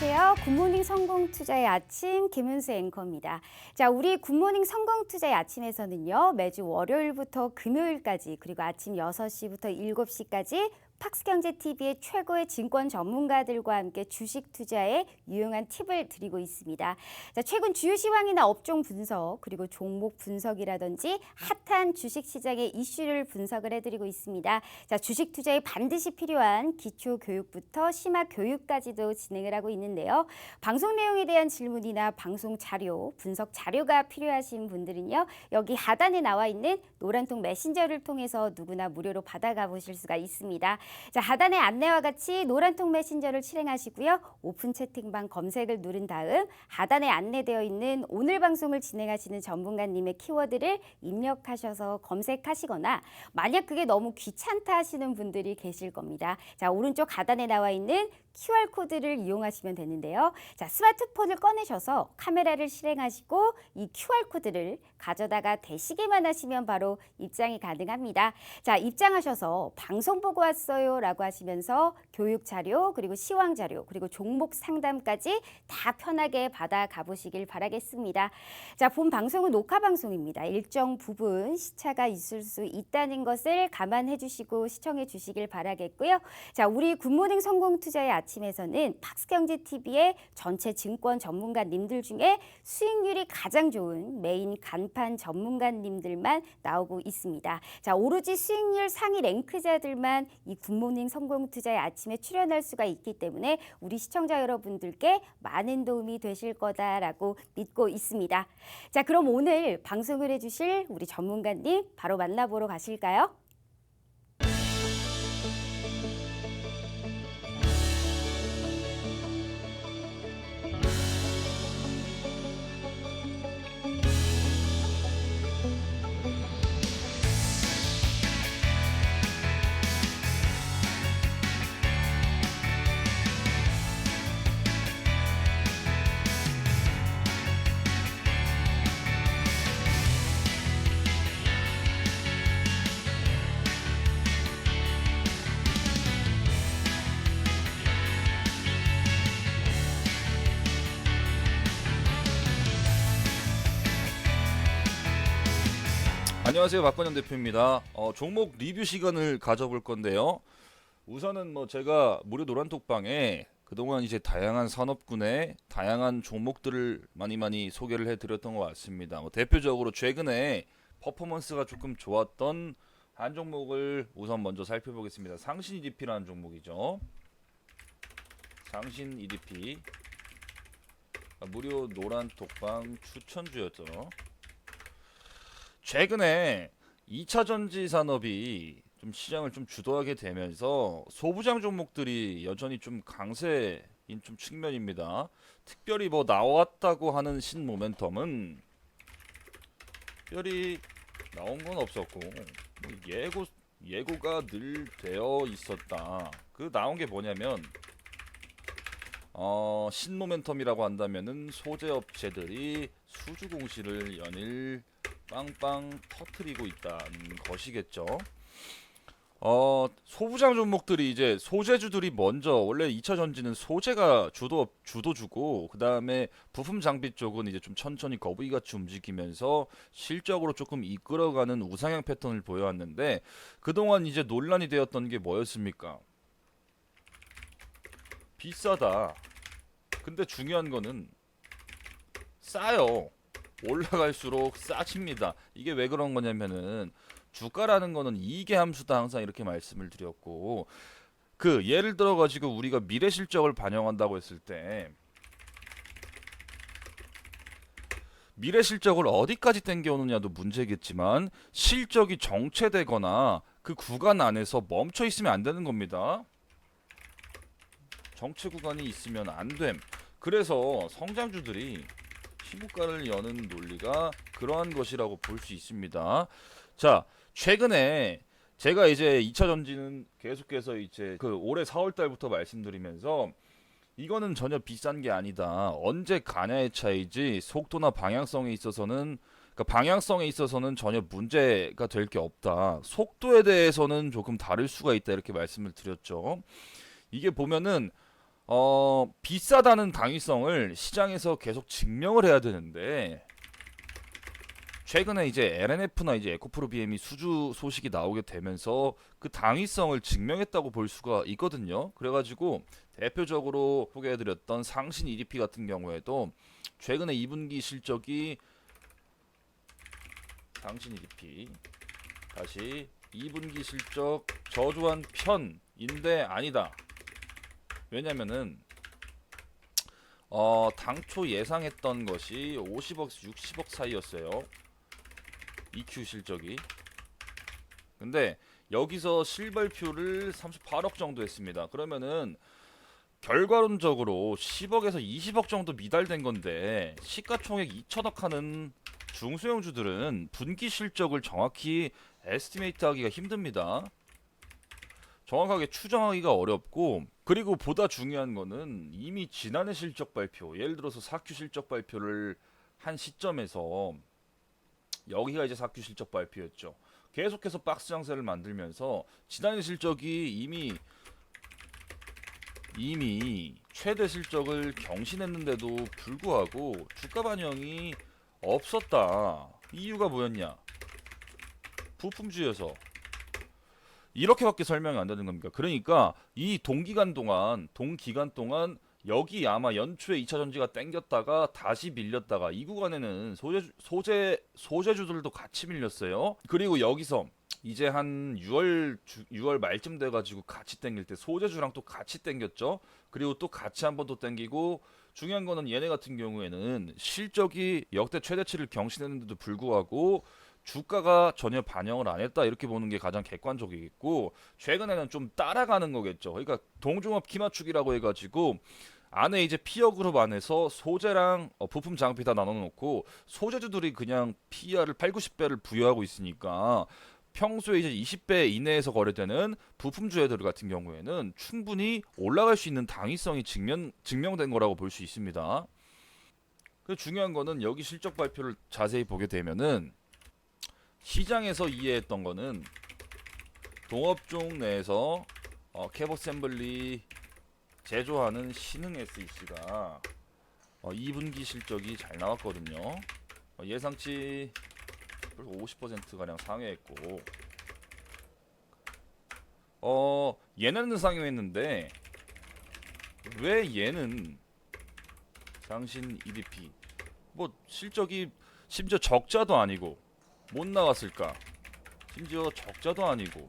안녕하세요. 굿모닝 성공투자의 아침 김은수 앵커입니다. 자, 우리 굿모닝 성공투자의 아침에서는요. 매주 월요일부터 금요일까지 그리고 아침 6시부터 7시까지 팍스경제TV의 최고의 증권 전문가들과 함께 주식 투자에 유용한 팁을 드리고 있습니다. 자, 최근 주요 시황이나 업종 분석 그리고 종목 분석이라든지 핫한 주식시장의 이슈를 분석을 해드리고 있습니다. 자, 주식 투자에 반드시 필요한 기초 교육부터 심화 교육까지도 진행을 하고 있는데요. 방송 내용에 대한 질문이나 방송 자료, 분석 자료가 필요하신 분들은요. 여기 하단에 나와 있는 노란통 메신저를 통해서 누구나 무료로 받아가 보실 수가 있습니다. 자, 하단의 안내와 같이 노란통 메신저를 실행하시고요. 오픈 채팅방 검색을 누른 다음 하단에 안내되어 있는 오늘 방송을 진행하시는 전문가님의 키워드를 입력하셔서 검색하시거나 만약 그게 너무 귀찮다 하시는 분들이 계실 겁니다. 자, 오른쪽 하단에 나와 있는 QR코드를 이용하시면 되는데요. 자, 스마트폰을 꺼내셔서 카메라를 실행하시고 이 QR코드를 가져다가 대시기만 하시면 바로 입장이 가능합니다. 자, 입장하셔서 방송 보고 왔어요 라고 하시면서 교육 자료 그리고 시황 자료 그리고 종목 상담까지 다 편하게 받아 가보시길 바라겠습니다. 자, 본 방송은 녹화 방송입니다. 일정 부분 시차가 있을 수 있다는 것을 감안해 주시고 시청해 주시길 바라겠고요. 자, 우리 굿모닝 성공투자의 아침에서는 팍스경제TV의 전체 증권 전문가님들 중에 수익률이 가장 좋은 메인 간판 전문가님들만 나오고 있습니다. 자, 오로지 수익률 상위 랭크자들만 이 굿모닝 성공투자의 아침에 출연할 수가 있기 때문에 우리 시청자 여러분들께 많은 도움이 되실 거다라고 믿고 있습니다. 자, 그럼 오늘 방송을 해주실 우리 전문가님 바로 만나보러 가실까요? 안녕하세요, 박건영 대표입니다. 종목 리뷰 시간을 가져볼 건데요. 우선은 제가 무료 노란톡방에 그동안 이제 다양한 산업군의 다양한 종목들을 많이 소개를 해드렸던 것 같습니다. 대표적으로 최근에 퍼포먼스가 조금 좋았던 한 종목을 우선 먼저 살펴보겠습니다. 상신 EDP라는 종목이죠. 상신 EDP 무료 노란톡방 추천주였죠. 최근에 2차 전지 산업이 좀 시장을 좀 주도하게 되면서 소부장 종목들이 여전히 좀 강세인 좀 측면입니다. 특별히 나왔다고 하는 신모멘텀은 특별히 나온 건 없었고 예고가 늘 되어 있었다. 그 나온 게 뭐냐면 신모멘텀이라고 한다면은 소재 업체들이 수주 공시를 연일 빵빵 터트리고 있다는 것이겠죠. 소부장 종목들이 이제 소재주들이 먼저 원래 2차 전지는 소재가 주도주고 그 다음에 부품 장비 쪽은 이제 좀 천천히 거북이같이 움직이면서 실적으로 조금 이끌어가는 우상향 패턴을 보여왔는데 그동안 이제 논란이 되었던 게 뭐였습니까? 비싸다. 근데 중요한 거는 싸요. 올라갈수록 싸집니다. 이게 왜 그런 거냐면은 주가라는 거는 이익의 함수다 항상 이렇게 말씀을 드렸고 그 예를 들어 가지고 우리가 미래 실적을 반영한다고 했을 때 미래 실적을 어디까지 땡겨오느냐도 문제겠지만 실적이 정체되거나 그 구간 안에서 멈춰 있으면 안 되는 겁니다. 정체 구간이 있으면 안 됨. 그래서 성장주들이 시국가를 여는 논리가 그러한 것이라고 볼 수 있습니다. 자, 최근에 제가 이제 2차 전지는 계속해서 이제 그 올해 4월 달부터 말씀드리면서 이거는 전혀 비싼 게 아니다. 언제 가냐의 차이지 속도나 방향성에 있어서는 전혀 문제가 될 게 없다. 속도에 대해서는 조금 다를 수가 있다 이렇게 말씀을 드렸죠. 이게 보면은 비싸다는 당위성을 시장에서 계속 증명을 해야 되는데 최근에 이제 LNF나 이제 에코프로 BM이 수주 소식이 나오게 되면서 그 당위성을 증명했다고 볼 수가 있거든요. 그래가지고 대표적으로 소개해드렸던 상신 EDP 같은 경우에도 최근에 2분기 실적이 상신 EDP 다시 2분기 실적 저조한 편인데 아니다. 왜냐면은 당초 예상했던 것이 50억에서 60억 사이였어요. EQ 실적이. 근데 여기서 실발표를 38억 정도 했습니다. 그러면은 결과론적으로 10억에서 20억 정도 미달된 건데 시가총액 2천억 하는 중소형주들은 분기 실적을 정확히 에스티메이트 하기가 힘듭니다. 정확하게 추정하기가 어렵고, 그리고 보다 중요한 거는 이미 지난해 실적 발표, 예를 들어서 4Q 실적 발표를 한 시점에서 여기가 이제 4Q 실적 발표였죠. 계속해서 박스 장세를 만들면서 지난해 실적이 이미 최대 실적을 경신했는데도 불구하고 주가 반영이 없었다. 이유가 뭐였냐? 부품주여서. 이렇게밖에 설명이 안 되는 겁니다. 그러니까 이 동기간 동안 여기 아마 연초에 2차 전지가 땡겼다가 다시 밀렸다가 이 구간에는 소재주들도 같이 밀렸어요. 그리고 여기서 이제 한 6월 말쯤 돼가지고 같이 땡길 때 소재주랑 또 같이 땡겼죠. 그리고 또 같이 한 번 더 땡기고, 중요한 거는 얘네 같은 경우에는 실적이 역대 최대치를 경신했는데도 불구하고 주가가 전혀 반영을 안 했다, 이렇게 보는 게 가장 객관적이겠고, 최근에는 좀 따라가는 거겠죠. 그러니까 동종업 키맞추기라고 해가지고 안에 이제 피어 그룹 안에서 소재랑 부품 장비 다 나눠놓고 소재주들이 그냥 PER을 8, 90배를 부여하고 있으니까 평소에 이제 20배 이내에서 거래되는 부품주애들 같은 경우에는 충분히 올라갈 수 있는 당위성이 증명된 거라고 볼 수 있습니다. 그 중요한 거는 여기 실적 발표를 자세히 보게 되면은 시장에서 이해했던 거는 동업종 내에서 캡어셈블리 제조하는 신흥 SEC가 2분기 실적이 잘 나왔거든요. 예상치 50%가량 상회했고, 얘네는 상회했는데 왜 얘는 상신 EDP 뭐 실적이 심지어 적자도 아니고 못 나왔을까? 심지어 적자도 아니고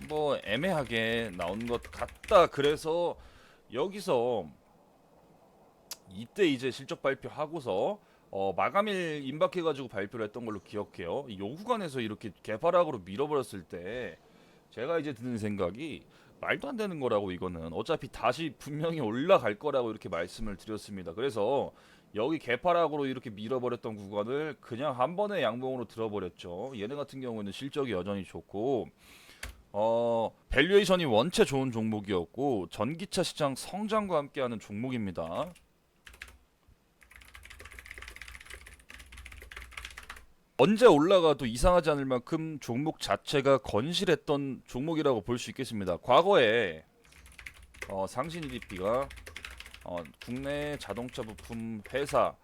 뭐 애매하게 나온 것 같다. 그래서 여기서 이때 이제 실적 발표하고서 마감일 임박해가지고 발표를 했던 걸로 기억해요. 요 구간에서 이렇게 개파락으로 밀어버렸을 때 제가 이제 드는 생각이 말도 안 되는 거라고. 이거는 어차피 다시 분명히 올라갈 거라고 이렇게 말씀을 드렸습니다. 그래서 여기 개파락으로 이렇게 밀어버렸던 구간을 그냥 한 번에 양봉으로 들어버렸죠. 얘네 같은 경우는 실적이 여전히 좋고 밸류에이션이 원체 좋은 종목이었고 전기차 시장 성장과 함께하는 종목입니다. 언제 올라가도 이상하지 않을 만큼 종목 자체가 건실했던 종목이라고 볼 수 있겠습니다. 과거에 상신 EDP가 국내 자동차 부품 회사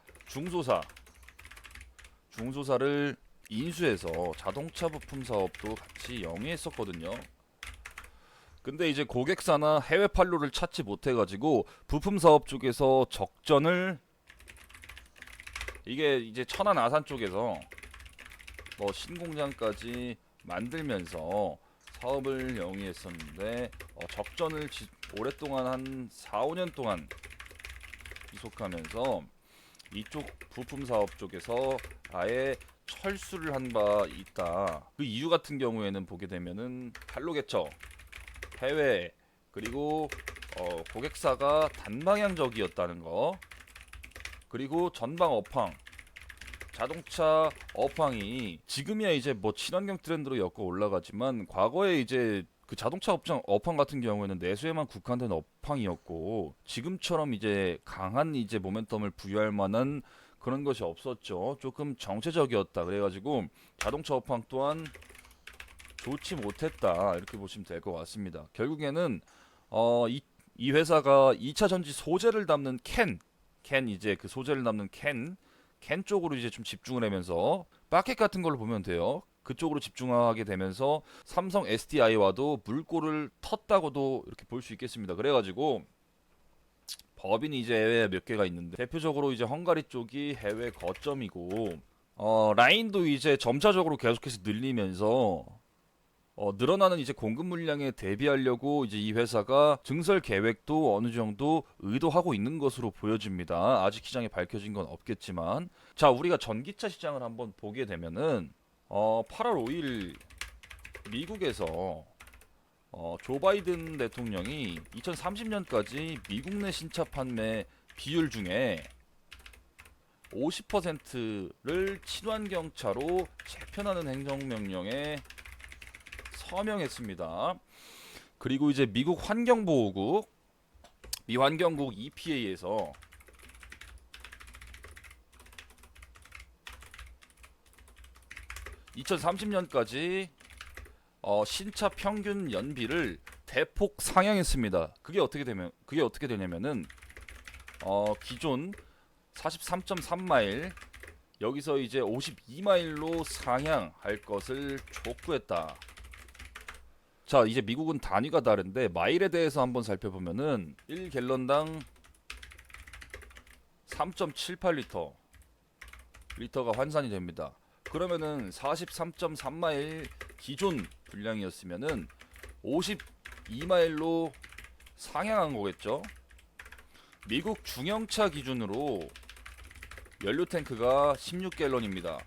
중소사를 인수해서 자동차 부품 사업도 같이 영위했었거든요. 근데 이제 고객사나 해외 판로를 찾지 못해가지고 부품 사업 쪽에서 적전을, 이게 이제 천안 아산 쪽에서 뭐 신공장까지 만들면서 사업을 영위했었는데 적전을 오랫동안 한 4, 5년 동안 지속하면서 이쪽 부품 사업 쪽에서 아예 철수를 한 바 있다. 그 이유 같은 경우에는 보게 되면은 판로 개척, 해외, 그리고 고객사가 단방향적이었다는 거, 그리고 전방 업황, 자동차 업황이 지금이야 이제 뭐 친환경 트렌드로 엮어 올라가지만 과거에 이제 그 자동차 업황 같은 경우에는 내수에만 국한된 업황이었고 지금처럼 이제 강한 이제 모멘텀을 부여할 만한 그런 것이 없었죠. 조금 정체적이었다. 그래가지고 자동차 업황 또한 좋지 못했다. 이렇게 보시면 될 것 같습니다. 결국에는 이 회사가 2차 전지 소재를 담는 캔 이제 그 소재를 담는 캔 쪽으로 이제 좀 집중을 하면서 마켓 같은 걸로 보면 돼요. 그쪽으로 집중하게 되면서 삼성 SDI와도 물꼬를 텄다고도 이렇게 볼 수 있겠습니다. 그래가지고 법인이 이제 해외에 몇 개가 있는데 대표적으로 이제 헝가리 쪽이 해외 거점이고 라인도 이제 점차적으로 계속해서 늘리면서 늘어나는 이제 공급 물량에 대비하려고 이제 이 회사가 증설 계획도 어느 정도 의도하고 있는 것으로 보여집니다. 아직 시장에 밝혀진 건 없겠지만 자 우리가 전기차 시장을 한번 보게 되면은 8월 5일 미국에서 조 바이든 대통령이 2030년까지 미국 내 신차 판매 비율 중에 50%를 친환경차로 재편하는 행정명령에 서명했습니다. 그리고 이제 미국 환경보호국, 미 환경국 EPA에서 (2030년까지) 신차 평균 연비를 대폭 상향했습니다. 그게 어떻게 되냐면은 기존 43.3마일 여기서 이제 52마일로 상향할 것을 촉구했다. 자, 이제 미국은 단위가 다른데 마일에 대해서 한번 살펴보면은 1갤런당 3.78리터 리터가 환산이 됩니다. 그러면은 43.3마일 기존 분량이었으면은 52마일로 상향한 거겠죠. 미국 중형차 기준으로 연료 탱크가 16갤런입니다.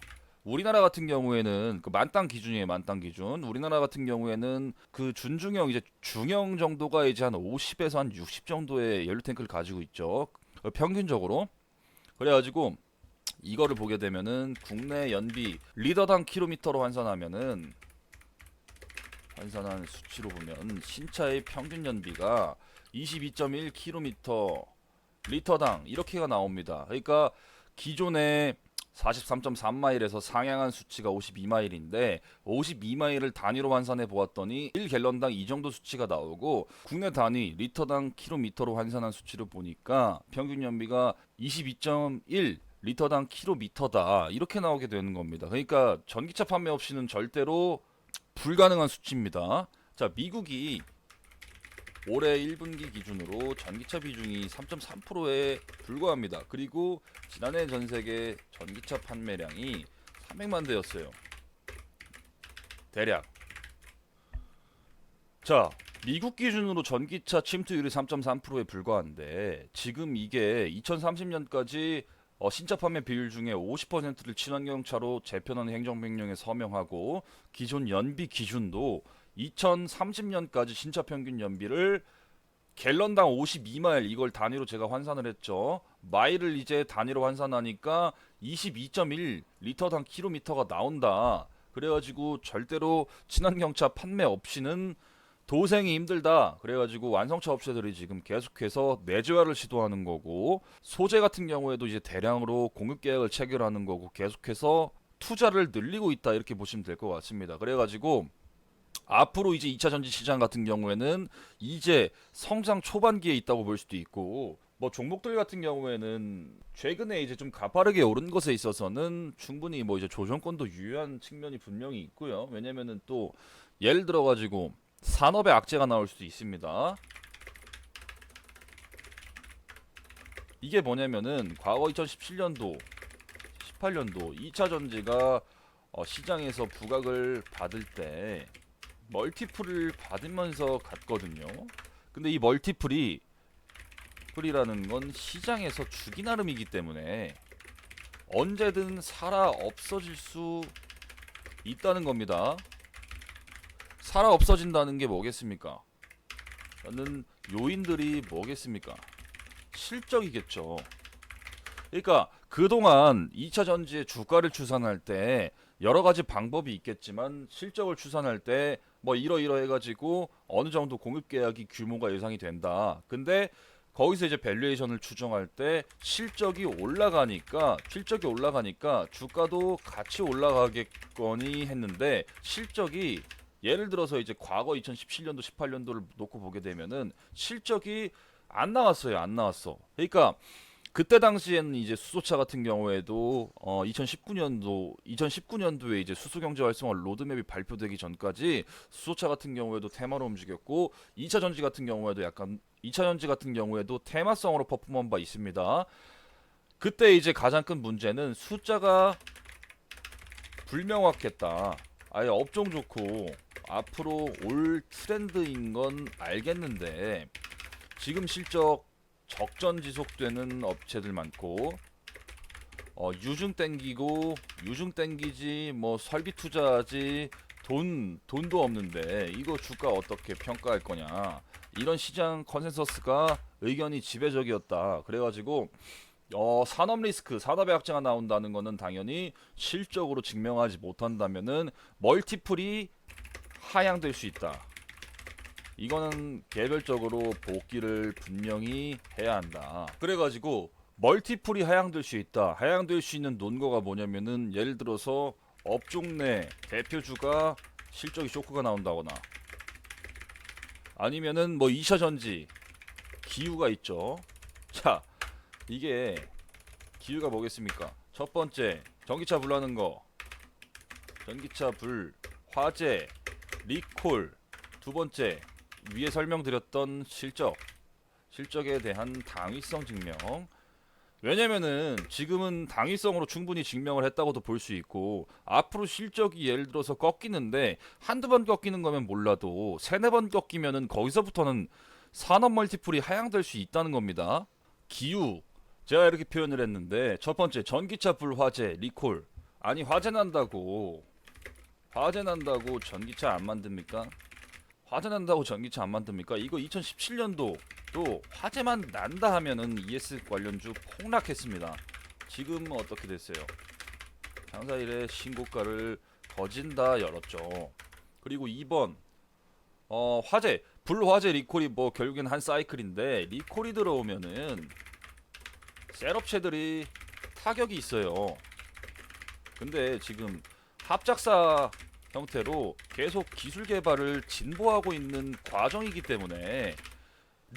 우리나라 같은 경우에는 그 만땅 기준이에요. 만땅 기준. 우리나라 같은 경우에는 그 준중형 이제 중형 정도가 이제 한 50에서 한 60 정도의 연료 탱크를 가지고 있죠. 평균적으로. 그래가지고 이거를 보게 되면은 국내 연비 리터당 킬로미터로 환산한 수치로 보면 신차의 평균 연비가 22.1km 리터당 이렇게가 나옵니다. 그러니까 기존의 43.3마일에서 상향한 수치가 52마일인데 52마일을 단위로 환산해 보았더니 1갤런당 이 정도 수치가 나오고 국내 단위 리터당 킬로미터로 환산한 수치를 보니까 평균 연비가 22.1 리터당 킬로미터다 이렇게 나오게 되는 겁니다. 그러니까 전기차 판매 없이는 절대로 불가능한 수치입니다. 자, 미국이 올해 1분기 기준으로 전기차 비중이 3.3%에 불과합니다. 그리고 지난해 전세계 전기차 판매량이 300만 대였어요. 대략. 자, 미국 기준으로 전기차 침투율이 3.3%에 불과한데 지금 이게 2030년까지 신차 판매 비율 중에 50%를 친환경차로 재편하는 행정명령에 서명하고 기존 연비 기준도 2030년까지 신차 평균 연비를 갤런당 52마일 이걸 단위로 제가 환산을 했죠. 마일을 이제 단위로 환산하니까 22.1 리터당 킬로미터가 나온다. 그래가지고 절대로 친환경차 판매 없이는 도생이 힘들다. 그래가지고 완성차 업체들이 지금 계속해서 내재화를 시도하는 거고 소재 같은 경우에도 이제 대량으로 공급 계약을 체결하는 거고 계속해서 투자를 늘리고 있다 이렇게 보시면 될 것 같습니다. 그래가지고 앞으로 이제 2차 전지 시장 같은 경우에는 이제 성장 초반기에 있다고 볼 수도 있고 뭐 종목들 같은 경우에는 최근에 이제 좀 가파르게 오른 것에 있어서는 충분히 뭐 이제 조정권도 유효한 측면이 분명히 있고요. 왜냐면은 또 예를 들어 가지고 산업의 악재가 나올 수도 있습니다. 이게 뭐냐면은 과거 2017년도 18년도 2차 전지가 시장에서 부각을 받을 때 멀티플을 받으면서 갔거든요. 근데 이 멀티플이라는 건 시장에서 주기 나름이기 때문에 언제든 살아 없어질 수 있다는 겁니다. 살아 없어진다는 게 뭐겠습니까? 저는 요인들이 뭐겠습니까? 실적이겠죠. 그러니까 그동안 2차 전지의 주가를 추산할 때 여러 가지 방법이 있겠지만 실적을 추산할 때 뭐 이러이러 해가지고 어느 정도 공급 계약이 규모가 예상이 된다. 근데 거기서 이제 밸류에이션을 추정할 때 실적이 올라가니까 주가도 같이 올라가겠거니 했는데 실적이 예를 들어서 이제 과거 2017년도 18년도를 놓고 보게 되면은 실적이 안 나왔어요. 안 나왔어. 그러니까 그때 당시에는 이제 수소차 같은 경우에도 2019년도에 이제 수소경제 활성화 로드맵이 발표되기 전까지 수소차 같은 경우에도 테마로 움직였고 2차 전지 같은 경우에도 약간 2차 전지 같은 경우에도 테마성으로 퍼포먼 바 있습니다. 그때 이제 가장 큰 문제는 숫자가 불명확했다. 아예 업종 좋고 앞으로 올 트렌드인 건 알겠는데 지금 실적 적전 지속되는 업체들 많고 유증 땡기고 유증 땡기지 뭐 설비 투자지 돈도 없는데 이거 주가 어떻게 평가할 거냐 이런 시장 컨센서스가 의견이 지배적이었다. 그래가지고 산업 리스크, 산업의 악재가 나온다는 거는 당연히 실적으로 증명하지 못한다면은 멀티플이 하향될 수 있다. 이거는 개별적으로 복귀를 분명히 해야 한다. 그래가지고 멀티플이 하향될 수 있다. 하향될 수 있는 논거가 뭐냐면은 예를 들어서 업종 내 대표주가 실적이 쇼크가 나온다거나 아니면은 뭐 2차 전지 기후가 있죠. 자, 이게 기후가 뭐겠습니까? 첫 번째 전기차 불나는 거, 전기차 불, 화재, 리콜. 두 번째 위에 설명드렸던 실적에 대한 당위성 증명. 왜냐면은 지금은 당위성으로 충분히 증명을 했다고도 볼 수 있고 앞으로 실적이 예를 들어서 꺾이는데 한두 번 꺾이는 거면 몰라도 세네 번 꺾이면은 거기서부터는 산업 멀티플이 하향될 수 있다는 겁니다. 기후 제가 이렇게 표현을 했는데 첫 번째 전기차 불화재 리콜. 아니 화재 난다고 전기차 안 만듭니까? 화재 난다고 전기차 안 만듭니까? 이거 2017년도 또 화재만 난다 하면은 ES 관련주 폭락했습니다. 지금 어떻게 됐어요? 장사일에 신고가를 거진다 열었죠. 그리고 2번 화재 불화재 리콜이 뭐 결국엔 한 사이클인데 리콜이 들어오면은 셀업체들이 타격이 있어요. 근데 지금 합작사 형태로 계속 기술 개발을 진보하고 있는 과정이기 때문에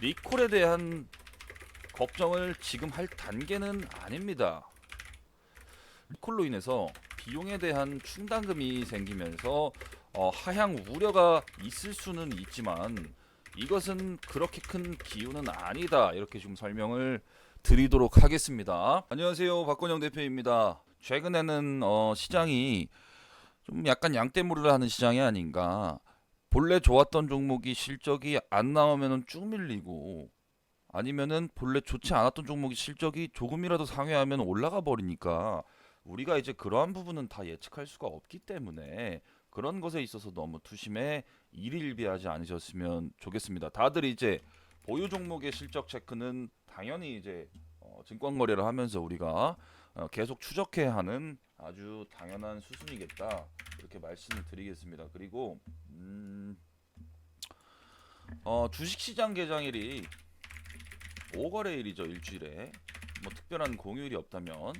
리콜에 대한 걱정을 지금 할 단계는 아닙니다. 리콜로 인해서 비용에 대한 충당금이 생기면서 하향 우려가 있을 수는 있지만 이것은 그렇게 큰 기후는 아니다. 이렇게 좀 설명을 드리도록 하겠습니다. 안녕하세요, 박건영 대표입니다. 최근에는 시장이 좀 약간 양떼무리를 하는 시장이 아닌가. 본래 좋았던 종목이 실적이 안 나오면은 쭉 밀리고 아니면은 본래 좋지 않았던 종목이 실적이 조금이라도 상회하면 올라가 버리니까 우리가 이제 그러한 부분은 다 예측할 수가 없기 때문에 그런 것에 있어서 너무 투심에 일희일비하지 않으셨으면 좋겠습니다. 다들 이제 보유 종목의 실적 체크는 당연히 이제 증권 거래를 하면서 우리가 계속 추적해야 하는 아주 당연한 수순이겠다 이렇게 말씀을 드리겠습니다. 그리고 주식시장 개장일이 5거래일이죠. 일주일에 뭐 특별한 공휴일이 없다면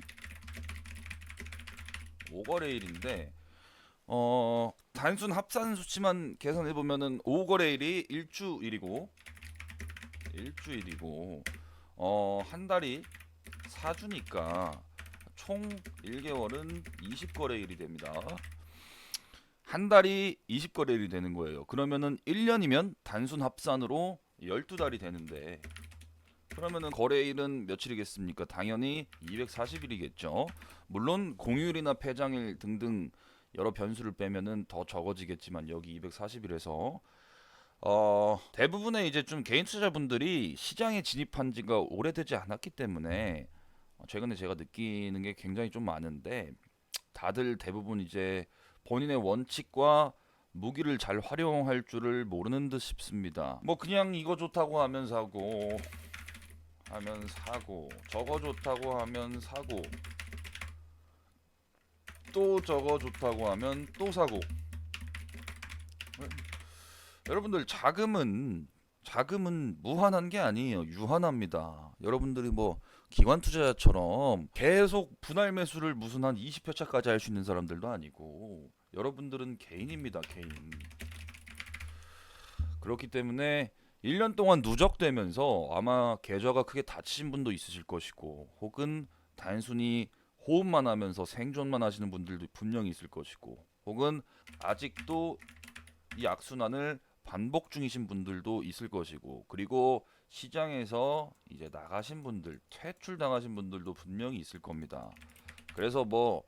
5거래일인데 단순 합산 수치만 계산해 보면은 5거래일이 일주일이고 한 달이 4주니까 총 1개월은 20거래일이 됩니다. 한 달이 20거래일이 되는 거예요. 그러면은 1년이면 단순 합산으로 12달이 되는데 그러면은 거래일은 며칠이겠습니까? 당연히 240일이겠죠. 물론 공휴일이나 폐장일 등등 여러 변수를 빼면은 더 적어지겠지만 여기 240일에서 대부분의 이제 좀 개인 투자자분들이 시장에 진입한 지가 오래되지 않았기 때문에 최근에 제가 느끼는 게 굉장히 좀 많은데 다들 대부분 이제 본인의 원칙과 무기를 잘 활용할 줄을 모르는 듯 싶습니다. 뭐 그냥 이거 좋다고 하면 사고 저거 좋다고 하면 사고 또 저거 좋다고 하면 또 사고. 여러분들 자금은 무한한 게 아니에요. 유한합니다. 여러분들이 뭐 기관 투자자처럼 계속 분할 매수를 무슨 한 20회차까지 할 수 있는 사람들도 아니고 여러분들은 개인입니다. 개인. 그렇기 때문에 1년 동안 누적되면서 아마 계좌가 크게 다치신 분도 있으실 것이고, 혹은 단순히 호흡만 하면서 생존만 하시는 분들도 분명히 있을 것이고, 혹은 아직도 이 악순환을 반복 중이신 분들도 있을 것이고, 그리고 시장에서 이제 나가신 분들, 퇴출당하신 분들도 분명히 있을 겁니다. 그래서 뭐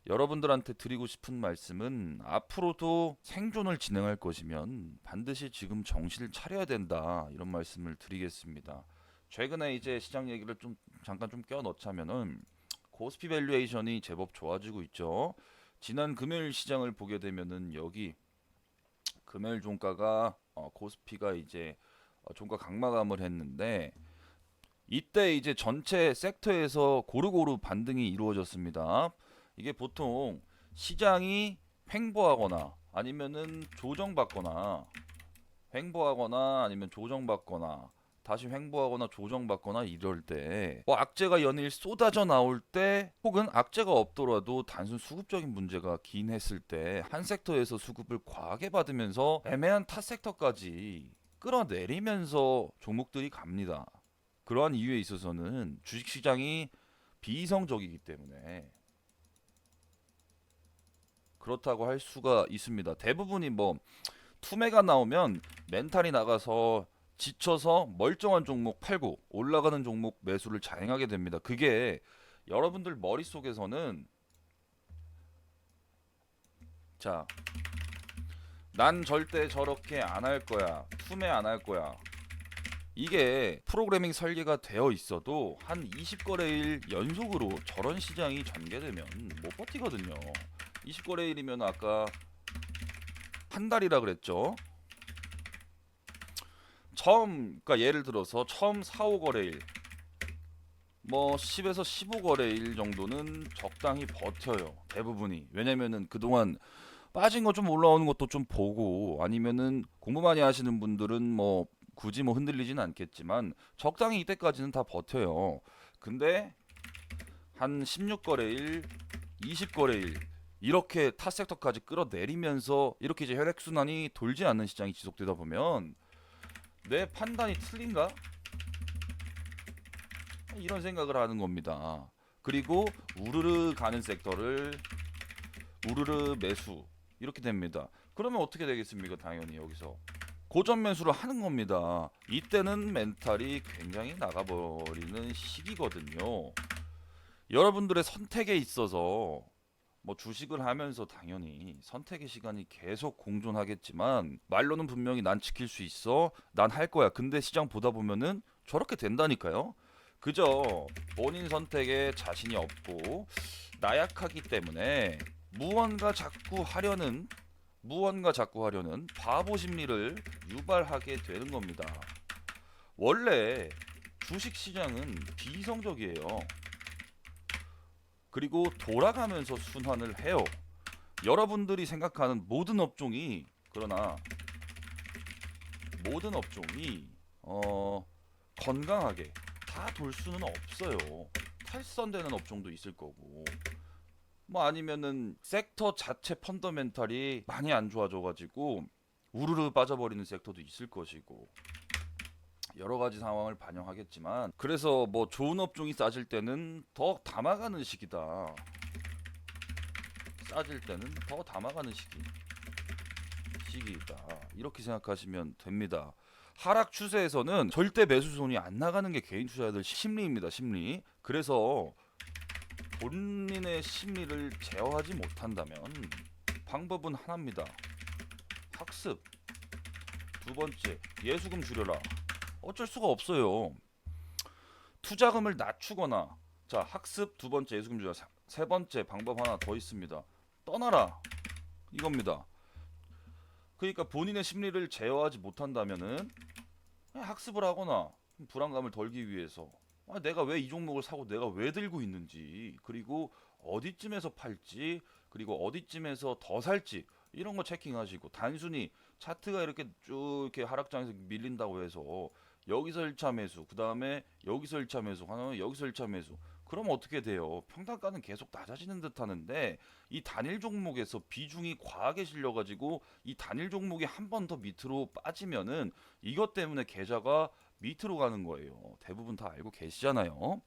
여러분들한테 드리고 싶은 말씀은, 앞으로도 생존을 진행할 것이면 반드시 지금 정신을 차려야 된다, 이런 말씀을 드리겠습니다. 최근에 이제 시장 얘기를 좀 잠깐 좀 껴넣자면은, 코스피 밸류에이션이 제법 좋아지고 있죠. 지난 금요일 시장을 보게 되면은 여기 금요일 종가가 코스피가 이제 종가 강마감을 했는데, 이때 이제 전체 섹터에서 고루고루 반등이 이루어졌습니다. 이게 보통 시장이 횡보하거나 아니면은 조정받거나, 횡보하거나 아니면 조정받거나 다시 횡보하거나 조정받거나 이럴 때, 뭐 악재가 연일 쏟아져 나올 때, 혹은 악재가 없더라도 단순 수급적인 문제가 기인했을 때 한 섹터에서 수급을 과하게 받으면서 애매한 타 섹터까지 끌어내리면서 종목들이 갑니다. 그러한 이유에 있어서는 주식시장이 비이성적이기 때문에 그렇다고 할 수가 있습니다. 대부분이 뭐 투매가 나오면 멘탈이 나가서 지쳐서 멀쩡한 종목 팔고 올라가는 종목 매수를 자행하게 됩니다. 그게 여러분들 머릿속에서는, 자, 난 절대 저렇게 안 할 거야, 투매 안 할 거야, 이게 프로그래밍 설계가 되어 있어도 한 20거래일 연속으로 저런 시장이 전개되면 못 버티거든요. 20거래일이면 아까 한 달이라 그랬죠. 그러니까 예를 들어서 처음 4, 5거래일, 뭐 10에서 15거래일 정도는 적당히 버텨요. 대부분이. 왜냐면은 그동안 빠진 거 좀 올라오는 것도 좀 보고, 아니면은 공부 많이 하시는 분들은 뭐 굳이 뭐 흔들리진 않겠지만 적당히 이때까지는 다 버텨요. 근데 한 16거래일, 20거래일 이렇게 타 섹터까지 끌어내리면서 이렇게 이제 혈액순환이 돌지 않는 시장이 지속되다 보면, 내 판단이 틀린가? 이런 생각을 하는 겁니다. 그리고 우르르 가는 섹터를 우르르 매수, 이렇게 됩니다. 그러면 어떻게 되겠습니까? 당연히 여기서 고점 매수를 하는 겁니다. 이때는 멘탈이 굉장히 나가버리는 시기거든요. 여러분들의 선택에 있어서, 뭐 주식을 하면서 당연히 선택의 시간이 계속 공존하겠지만, 말로는 분명히 난 지킬 수 있어, 난 할 거야. 근데 시장 보다 보면은 저렇게 된다니까요. 그저 본인 선택에 자신이 없고 나약하기 때문에 무언가 자꾸 하려는 바보 심리를 유발하게 되는 겁니다. 원래 주식 시장은 비이성적이에요. 그리고 돌아가면서 순환을 해요. 여러분들이 생각하는 모든 업종이, 그러나 모든 업종이 건강하게 다 돌 수는 없어요. 탈선되는 업종도 있을 거고, 뭐 아니면은 섹터 자체 펀더멘탈이 많이 안 좋아져가지고 우르르 빠져버리는 섹터도 있을 것이고, 여러 가지 상황을 반영하겠지만, 그래서 뭐 좋은 업종이 싸질 때는 더 담아가는 시기다. 싸질 때는 더 담아가는 시기이다. 이렇게 생각하시면 됩니다. 하락 추세에서는 절대 매수손이 안 나가는 게 개인 투자자들 심리입니다. 심리. 그래서 본인의 심리를 제어하지 못한다면 방법은 하나입니다. 학습. 두 번째, 예수금 줄여라. 어쩔 수가 없어요. 투자금을 낮추거나, 자, 학습, 두 번째 예수금 줄여라. 세 번째 방법 하나 더 있습니다. 떠나라. 이겁니다. 그러니까 본인의 심리를 제어하지 못한다면은 그냥 학습을 하거나, 불안감을 덜기 위해서 내가 왜 이 종목을 사고 내가 왜 들고 있는지, 그리고 어디쯤에서 팔지, 그리고 어디쯤에서 더 살지, 이런 거 체킹하시고, 단순히 차트가 이렇게 쭉 이렇게 하락장에서 밀린다고 해서 여기서 1차 매수, 그 다음에 여기서 1차 매수, 하나는 여기서 1차 매수, 그럼 어떻게 돼요? 평단가는 계속 낮아지는 듯 하는데 이 단일 종목에서 비중이 과하게 실려가지고 이 단일 종목이 한 번 더 밑으로 빠지면은 이것 때문에 계좌가 밑으로 가는 거예요. 대부분 다 알고 계시잖아요.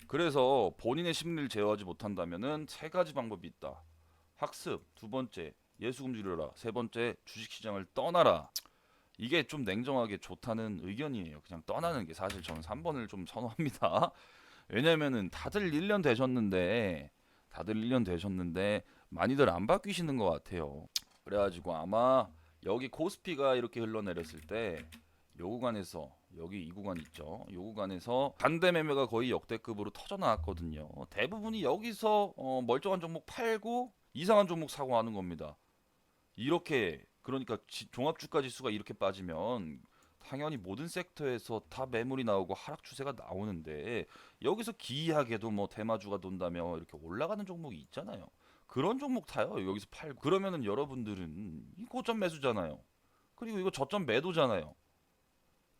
그래서 본인의 심리를 제어하지 못한다면은 세 가지 방법이 있다. 학습, 두 번째, 예수금 줄여라. 세 번째, 주식시장을 떠나라. 이게 좀 냉정하게 좋다는 의견이에요. 그냥 떠나는 게 사실 저는 3번을 좀 선호합니다. 왜냐면은 다들 1년 되셨는데 많이들 안 바뀌시는 것 같아요. 그래가지고 아마 여기 코스피가 이렇게 흘러내렸을 때 요 구간에서 여기 이 구간 있죠. 요 구간에서 반대 매매가 거의 역대급으로 터져 나왔거든요. 대부분이 여기서 멀쩡한 종목 팔고 이상한 종목 사고 하는 겁니다. 이렇게 그러니까 종합주가 지수가 이렇게 빠지면 당연히 모든 섹터에서 다 매물이 나오고 하락 추세가 나오는데 여기서 기이하게도 뭐 테마주가 돈다며 이렇게 올라가는 종목이 있잖아요. 그런 종목 타요. 여기서 팔고 그러면은 여러분들은 이 고점 매수잖아요. 그리고 이거 저점 매도잖아요.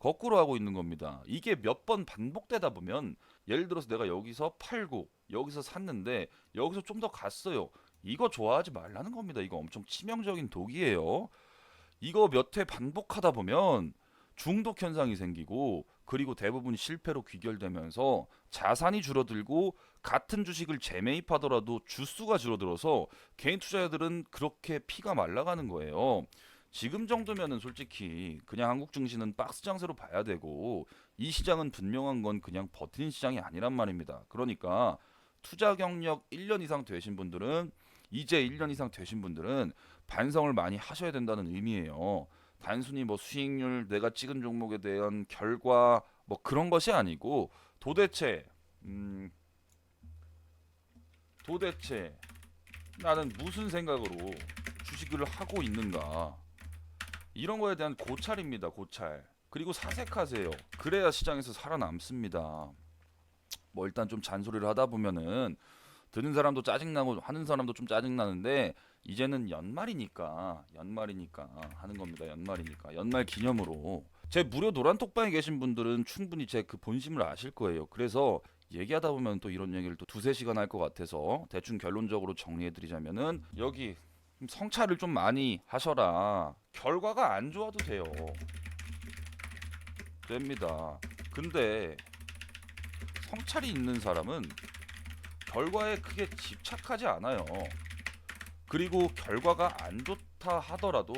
거꾸로 하고 있는 겁니다. 이게 몇 번 반복되다 보면 예를 들어서 내가 여기서 팔고 여기서 샀는데 여기서 좀 더 갔어요. 이거 좋아하지 말라는 겁니다. 이거 엄청 치명적인 독이에요. 이거 몇 회 반복하다 보면 중독 현상이 생기고 그리고 대부분 실패로 귀결되면서 자산이 줄어들고 같은 주식을 재매입하더라도 주수가 줄어들어서 개인 투자자들은 그렇게 피가 말라가는 거예요. 지금 정도면은 솔직히 그냥 한국 증시는 박스 장세로 봐야 되고 이 시장은 분명한 건 그냥 버티는 시장이 아니란 말입니다. 그러니까 투자 경력 1년 이상 되신 분들은 이제 1년 이상 되신 분들은 반성을 많이 하셔야 된다는 의미예요. 단순히 뭐 수익률, 내가 찍은 종목에 대한 결과 뭐 그런 것이 아니고 도대체 도대체 나는 무슨 생각으로 주식을 하고 있는가? 이런 거에 대한 고찰입니다. 고찰. 그리고 사색하세요. 그래야 시장에서 살아남습니다. 뭐 일단 좀 잔소리를 하다 보면은 듣는 사람도 짜증나고 하는 사람도 좀 짜증나는데 이제는 연말이니까 하는 겁니다. 연말이니까 연말 기념으로 제 무료 노란 톡방에 계신 분들은 충분히 제 그 본심을 아실 거예요. 그래서 얘기하다 보면 또 이런 얘기를 또 두세 시간 할 것 같아서 대충 결론적으로 정리해드리자면은 여기 성찰을 좀 많이 하셔라. 결과가 안 좋아도 돼요. 됩니다. 근데 성찰이 있는 사람은 결과에 크게 집착하지 않아요. 그리고 결과가 안 좋다 하더라도